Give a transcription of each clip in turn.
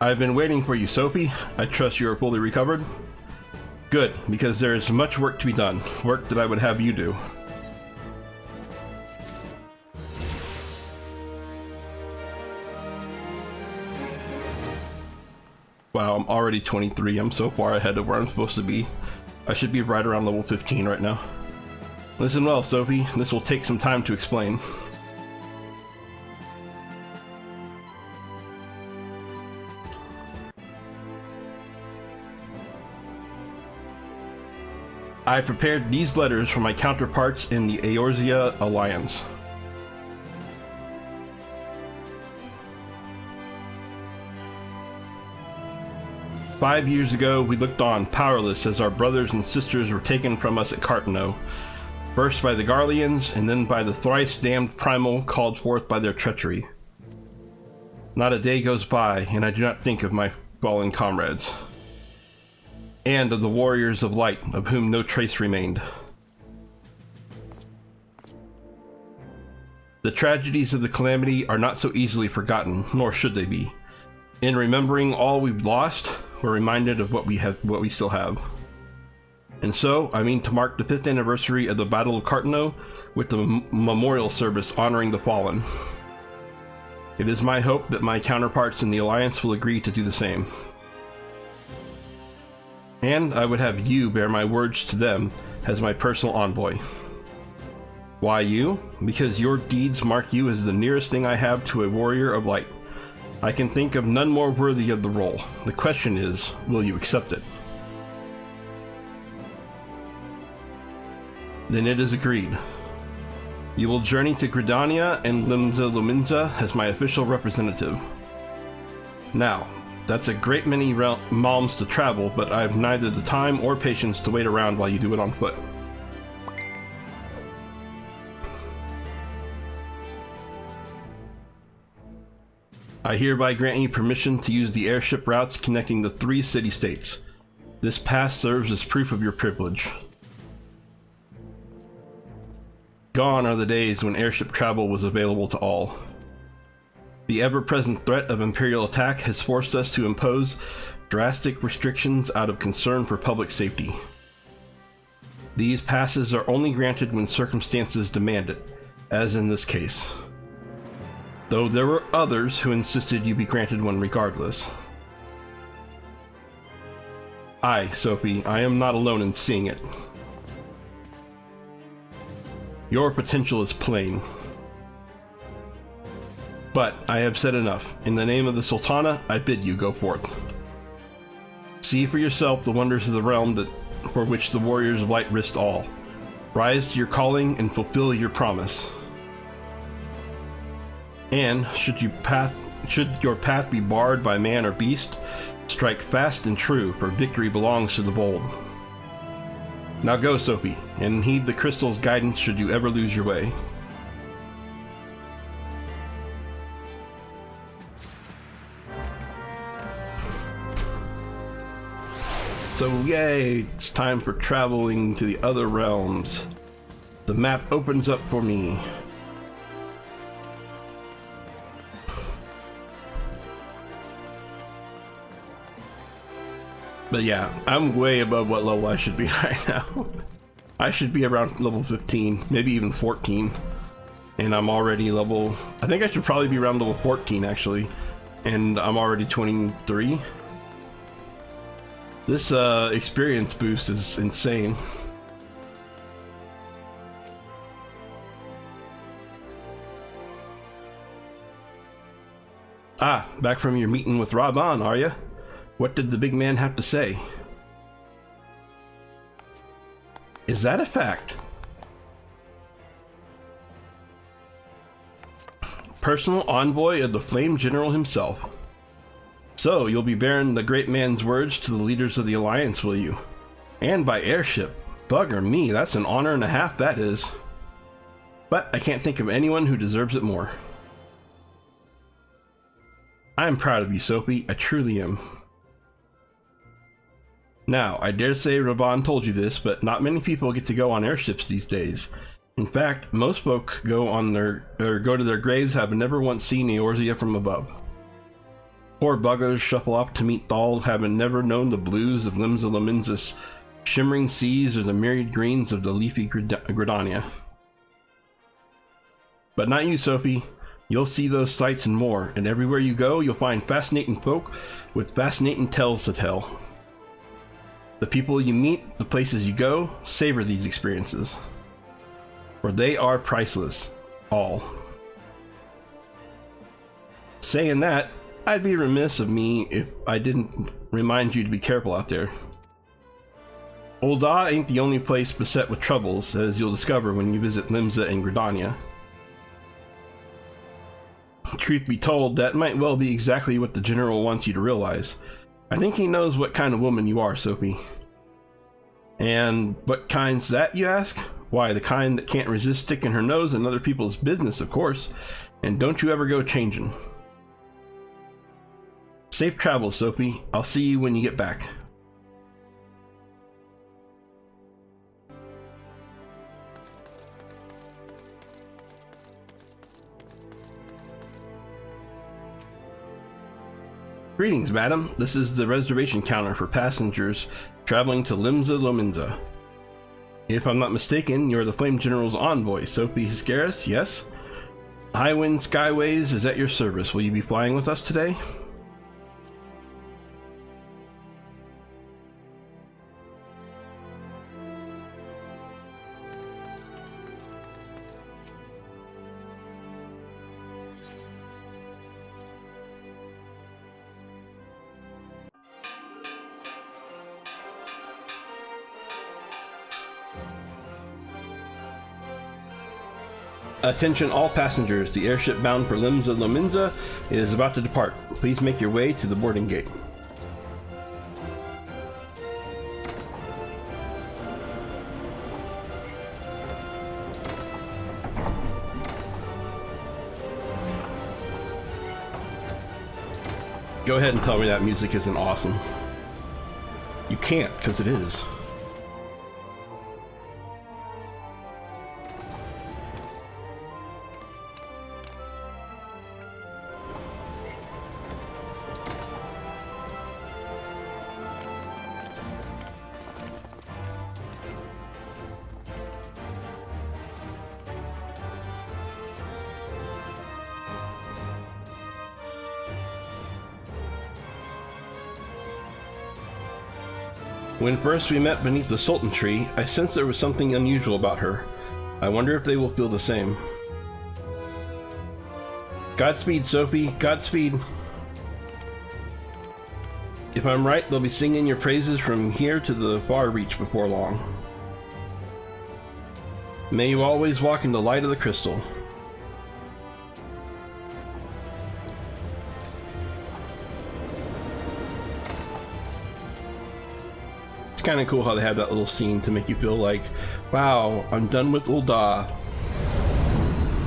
I've been waiting for you, Sophie. I trust you are fully recovered? Good, because there is much work to be done. Work that I would have you do. Wow, I'm already 23. I'm so far ahead of where I'm supposed to be. I should be right around level 15 right now. Listen well, Sophie. This will take some time to explain. I prepared these letters for my counterparts in the Eorzea Alliance. "5 years ago, we looked on, powerless, as our brothers and sisters were taken from us at Cartano, first by the Garleans, and then by the thrice-damned Primal called forth by their treachery. Not a day goes by, and I do not think of my fallen comrades, and of the warriors of light, of whom no trace remained. The tragedies of the calamity are not so easily forgotten, nor should they be. In remembering all we've lost, we're reminded of what we still have. And so, I mean to mark the 5th anniversary of the Battle of Cartano with the memorial service honoring the fallen. It is my hope that my counterparts in the Alliance will agree to do the same. And I would have you bear my words to them as my personal envoy. Why you? Because your deeds mark you as the nearest thing I have to a warrior of light. I can think of none more worthy of the role. The question is, will you accept it?" "Then it is agreed. You will journey to Gridania and Limza Luminza as my official representative. Now, that's a great many malms to travel, but I have neither the time or patience to wait around while you do it on foot. I hereby grant you permission to use the airship routes connecting the 3 city-states. This pass serves as proof of your privilege. Gone are the days when airship travel was available to all. The ever-present threat of Imperial attack has forced us to impose drastic restrictions out of concern for public safety. These passes are only granted when circumstances demand it, as in this case. Though there were others who insisted you be granted one regardless. Aye, Sophie, I am not alone in seeing it. Your potential is plain. But I have said enough. In the name of the Sultana, I bid you go forth. See for yourself the wonders of the realm for which the warriors of light risked all. Rise to your calling and fulfill your promise. And should your path be barred by man or beast, strike fast and true, for victory belongs to the bold. Now go, Sophie, and heed the crystal's guidance should you ever lose your way." So yay, it's time for traveling to the other realms. The map opens up for me. But yeah, I'm way above what level I should be right now. I should be around level 15, maybe even 14. And I'm already level... I think I should probably be around level 14 actually. And I'm already 23. This experience boost is insane. Ah, back from your meeting with Raban, are you? What did the big man have to say? Is that a fact? Personal envoy of the Flame General himself. So, you'll be bearing the great man's words to the leaders of the Alliance, will you? And by airship. Bugger me, that's an honor and a half, that is. But I can't think of anyone who deserves it more. I'm proud of you, Sophie. I truly am. Now, I dare say Raban told you this, but not many people get to go on airships these days. In fact, most folk go to their graves having never once seen Eorzea from above. Poor buggers shuffle up to meet Thal, having never known the blues of Limsa Lominsa's shimmering seas or the myriad greens of the leafy Gridania. But not you, Sophie. You'll see those sights and more, and everywhere you go, you'll find fascinating folk with fascinating tales to tell. The people you meet, the places you go, savor these experiences. For they are priceless. All. Saying that, I'd be remiss of me if I didn't remind you to be careful out there. Ul'dah ain't the only place beset with troubles, as you'll discover when you visit Limsa and Gridania. Truth be told, that might well be exactly what the General wants you to realize. I think he knows what kind of woman you are, Sophie. And what kind's that, you ask? Why, the kind that can't resist sticking her nose in other people's business, of course. And don't you ever go changing. Safe travels, Sophie. I'll see you when you get back. Greetings, madam. This is the reservation counter for passengers traveling to Limsa Lominsa. If I'm not mistaken, you're the Flame General's envoy, Sophie Hiscaris, yes? Highwind Skyways is at your service. Will you be flying with us today? Attention all passengers, the airship bound for Limsa Lominsa is about to depart. Please make your way to the boarding gate. Go ahead and tell me that music isn't awesome. You can't, because it is. When first we met beneath the Sultan tree, I sensed there was something unusual about her. I wonder if they will feel the same. Godspeed, Sophie. Godspeed. If I'm right, they'll be singing your praises from here to the far reach before long. May you always walk in the light of the crystal. Kind of cool how they have that little scene to make you feel like, wow, I'm done with Ul'dah.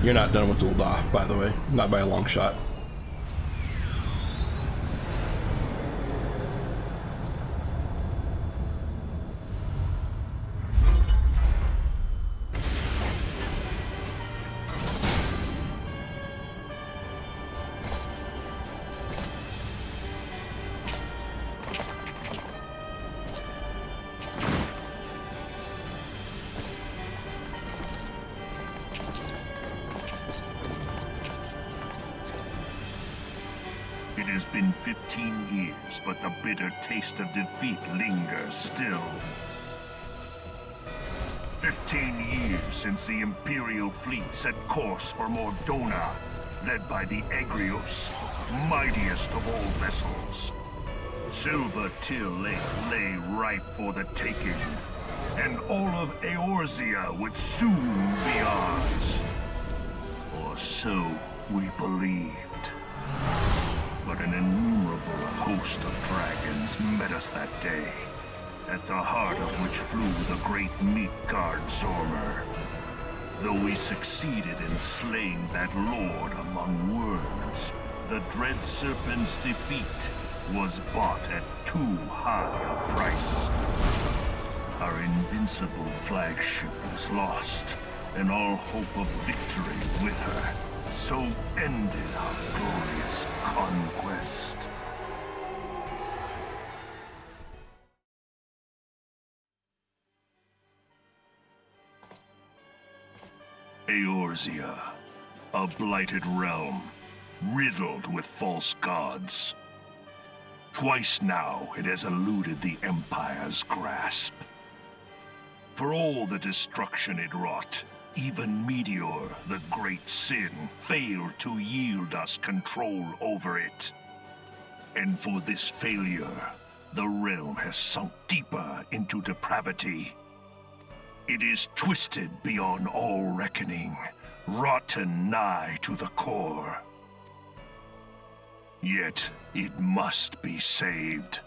You're not done with Ul'dah, by the way, not by a long shot. It has been 15 years, but the bitter taste of defeat lingers still. 15 years since the Imperial fleet set course for Mordona, led by the Egrios, mightiest of all vessels. Silver Till Lake lay ripe for the taking, and all of Eorzea would soon be ours. Or so we believed. But an innumerable host of dragons met us that day, at the heart of which flew the great Midgard Zormer. Though we succeeded in slaying that lord among worms, the dread serpent's defeat was bought at too high a price. Our invincible flagship was lost, and all hope of victory with her. So ended our glorious conquest. Eorzea, a blighted realm, riddled with false gods. Twice now it has eluded the Empire's grasp. For all the destruction it wrought, even Meteor, the great sin, failed to yield us control over it. And for this failure, the realm has sunk deeper into depravity. It is twisted beyond all reckoning, rotten nigh to the core. Yet it must be saved.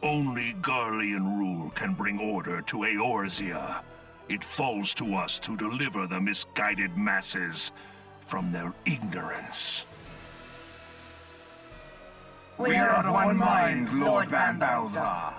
Only Garlean rule can bring order to Eorzea. It falls to us to deliver the misguided masses from their ignorance. We are of one mind, Lord Van Balzar.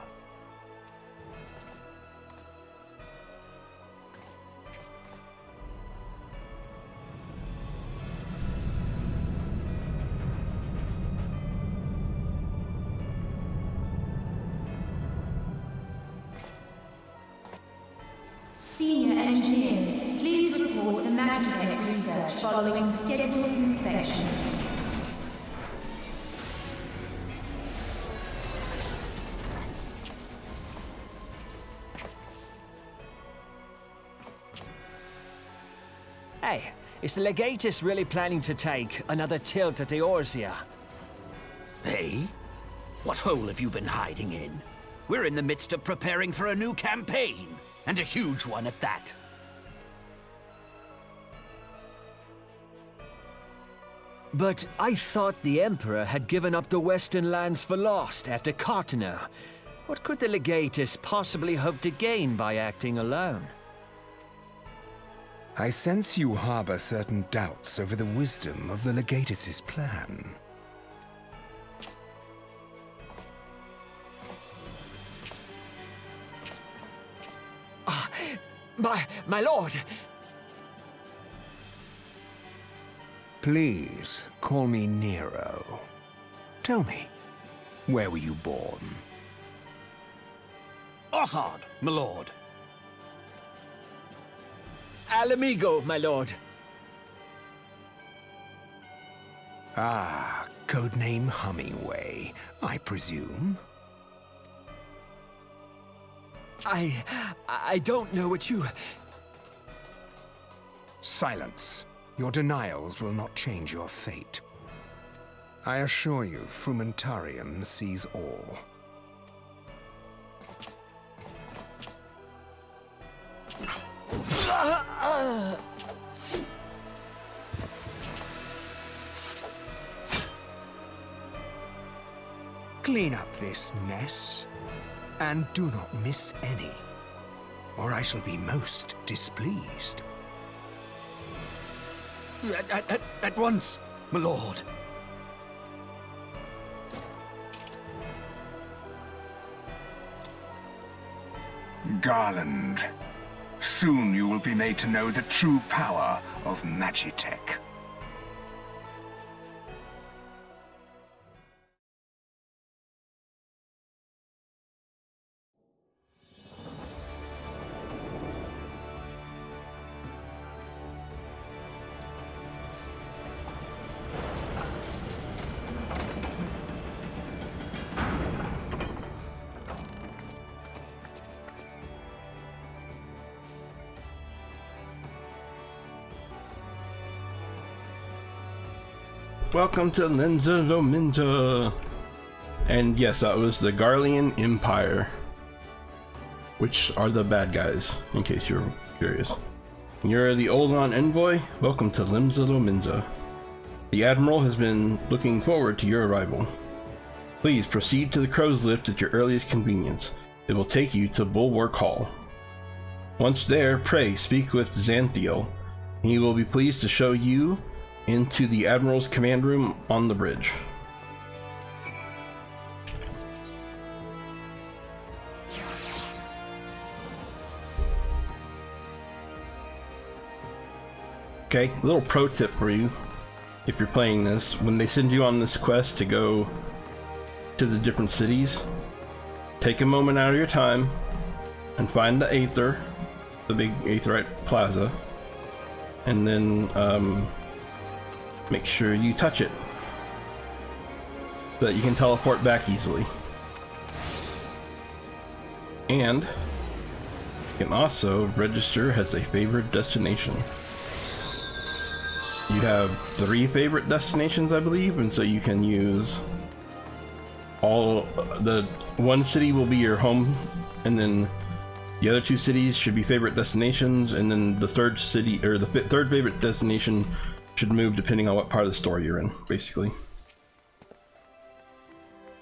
Senior engineers, please report to Magitech research following scheduled inspection. Hey, is the Legatus really planning to take another tilt at Eorzea? Hey? What hole have you been hiding in? We're in the midst of preparing for a new campaign, and a huge one at that. But I thought the Emperor had given up the Western lands for lost after Cartano. What could the Legatus possibly hope to gain by acting alone? I sense you harbor certain doubts over the wisdom of the Legatus's plan. My lord! Please, call me Nero. Tell me, where were you born? Othard, my lord. Alamigo, my lord. Ah, codename Hummingway, I presume? I don't know what you... Silence. Your denials will not change your fate. I assure you, Frumentarium sees all. Clean up this mess, and do not miss any, or I shall be most displeased. At once, my lord. Garland. Soon you will be made to know the true power of Magitech. Welcome to Lenza Lominza. And yes, that was the Garlean Empire, which are the bad guys, in case you're curious. You're the Oldon envoy. Welcome to Limsa Lominza. The Admiral has been looking forward to your arrival. Please proceed to the Crow's Lift at your earliest convenience. It will take you to Bulwark Hall. Once there, pray speak with Xanthiel. He will be pleased to show you into the Admiral's command room on the bridge. Okay, little pro tip for you if you're playing this. When they send you on this quest to go to the different cities, take a moment out of your time and find the Aether, the big Aetherite Plaza, and then make sure you touch it so that you can teleport back easily. And you can also register as a favorite destination. You have 3 favorite destinations, I believe, and so you can use all the one city will be your home, and then the other 2 cities should be favorite destinations, and then the third city or the third favorite destination should move depending on what part of the story you're in, basically.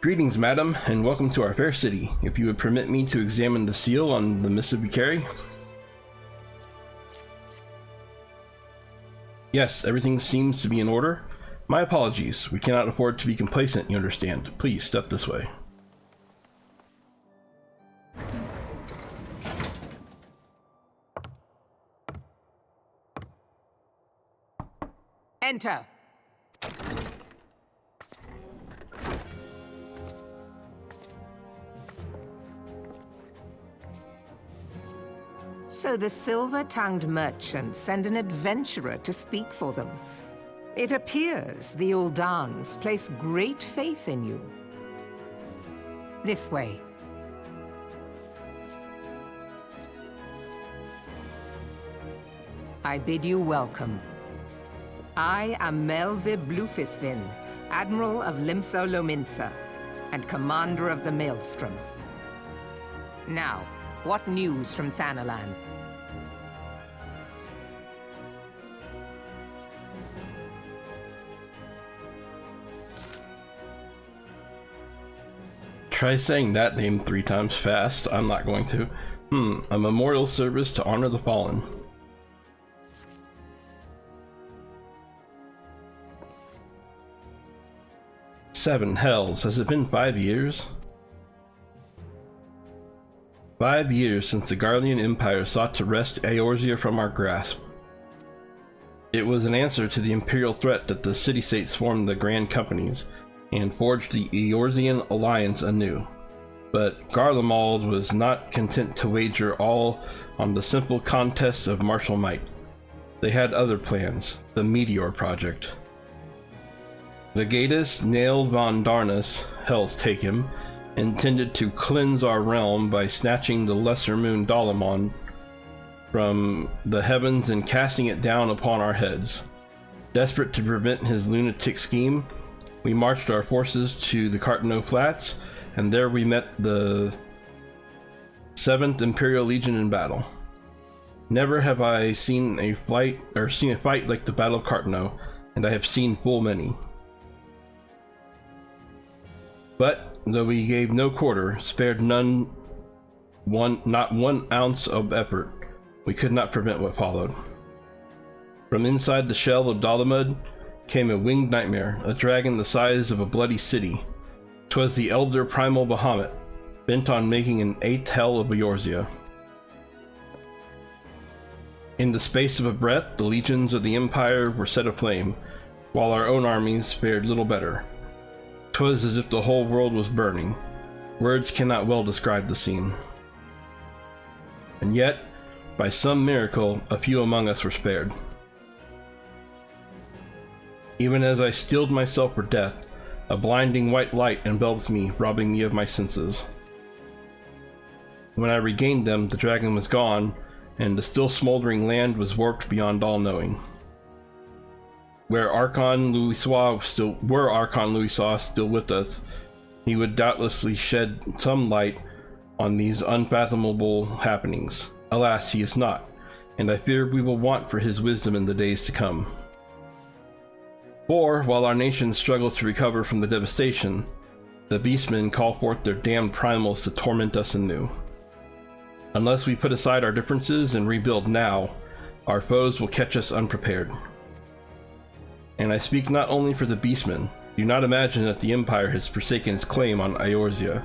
Greetings, madam, and welcome to our fair city. If you would permit me to examine the seal on the missive we carry. Yes, everything seems to be in order. My apologies. We cannot afford to be complacent, you understand. Please step this way. Enter. So the silver-tongued merchants send an adventurer to speak for them. It appears the Uldans place great faith in you. This way. I bid you welcome. I am Melve Blufisvin, Admiral of Limso Lominsa, and Commander of the Maelstrom. Now, what news from Thanalan? Try saying that name 3 times fast. I'm not going to. A memorial service to honor the fallen. Seven hells. Has it been 5 years? 5 years since the Garlean Empire sought to wrest Eorzea from our grasp. It was an answer to the Imperial threat that the city-states formed the Grand Companies and forged the Eorzean alliance anew. But Garlemald was not content to wager all on the simple contests of martial might. They had other plans, the Meteor Project. Legatus Nail von Darnus, Hell's take him, intended to cleanse our realm by snatching the lesser moon Dalamon from the heavens and casting it down upon our heads. Desperate to prevent his lunatic scheme, we marched our forces to the Cartano Flats, and there we met the 7th Imperial Legion in battle. Never have I seen a fight like the Battle of Cartano, and I have seen full many. But though we gave no quarter, spared not 1 ounce of effort, we could not prevent what followed. From inside the shell of Dalamud came a winged nightmare, a dragon the size of a bloody city. 'Twas the elder primal Bahamut, bent on making an 8th hell of Eorzea. In the space of a breath, the legions of the Empire were set aflame, while our own armies fared little better. 'Twas as if the whole world was burning. Words cannot well describe the scene. And yet, by some miracle, a few among us were spared. Even as I steeled myself for death, a blinding white light enveloped me, robbing me of my senses. When I regained them, the dragon was gone, and the still smoldering land was warped beyond all knowing. Were Archon Louisoix still with us, he would doubtlessly shed some light on these unfathomable happenings. Alas, he is not, and I fear we will want for his wisdom in the days to come. For, while our nations struggle to recover from the devastation, the beastmen call forth their damned primals to torment us anew. Unless we put aside our differences and rebuild now, our foes will catch us unprepared. And I speak not only for the beastmen. Do not imagine that the Empire has forsaken its claim on Eorzea.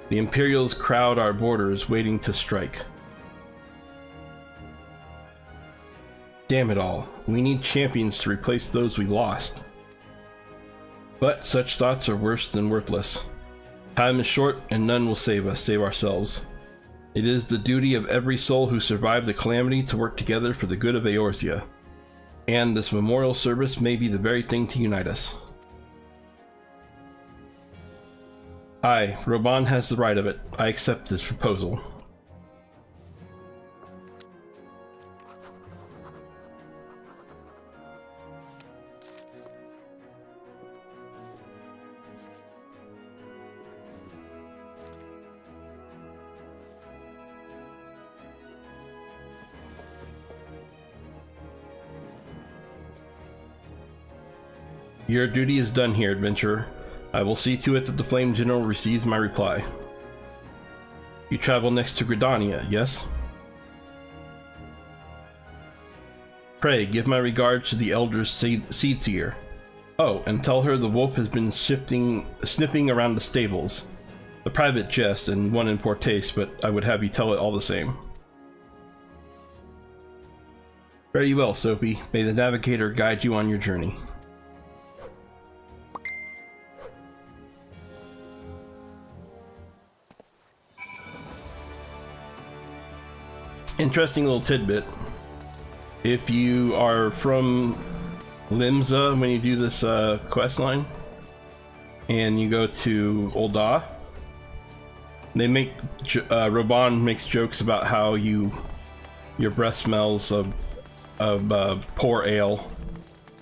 The Imperials crowd our borders, waiting to strike. Damn it all, we need champions to replace those we lost. But such thoughts are worse than worthless. Time is short, and none will save us, save ourselves. It is the duty of every soul who survived the calamity to work together for the good of Eorzea. And this memorial service may be the very thing to unite us. Aye, Roban has the right of it. I accept this proposal. Your duty is done here, adventurer. I will see to it that the Flame General receives my reply. You travel next to Gridania, yes? Pray, give my regards to the Elder's Seedseer. Oh, and tell her the wolf has been sniffing around the stables. A private jest and one in poor taste, but I would have you tell it all the same. Very well, Soapy. May the Navigator guide you on your journey. Interesting little tidbit. If you are from Limsa when you do this quest line and you go to Ul'dah, they make Roban makes jokes about how your breath smells of poor ale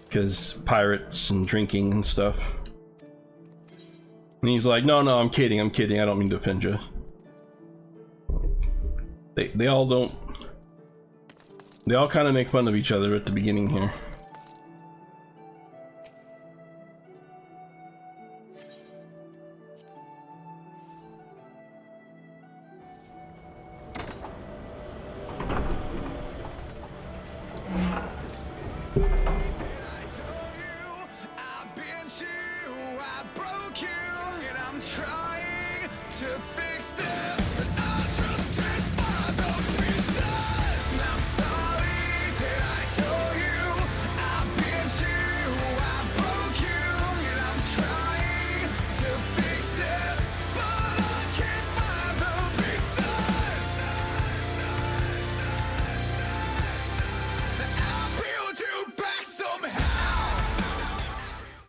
because pirates and drinking and stuff. And he's like, no, I'm kidding, I don't mean to offend you. They all don't. They all kind of make fun of each other at the beginning here. Trying to fix this, but I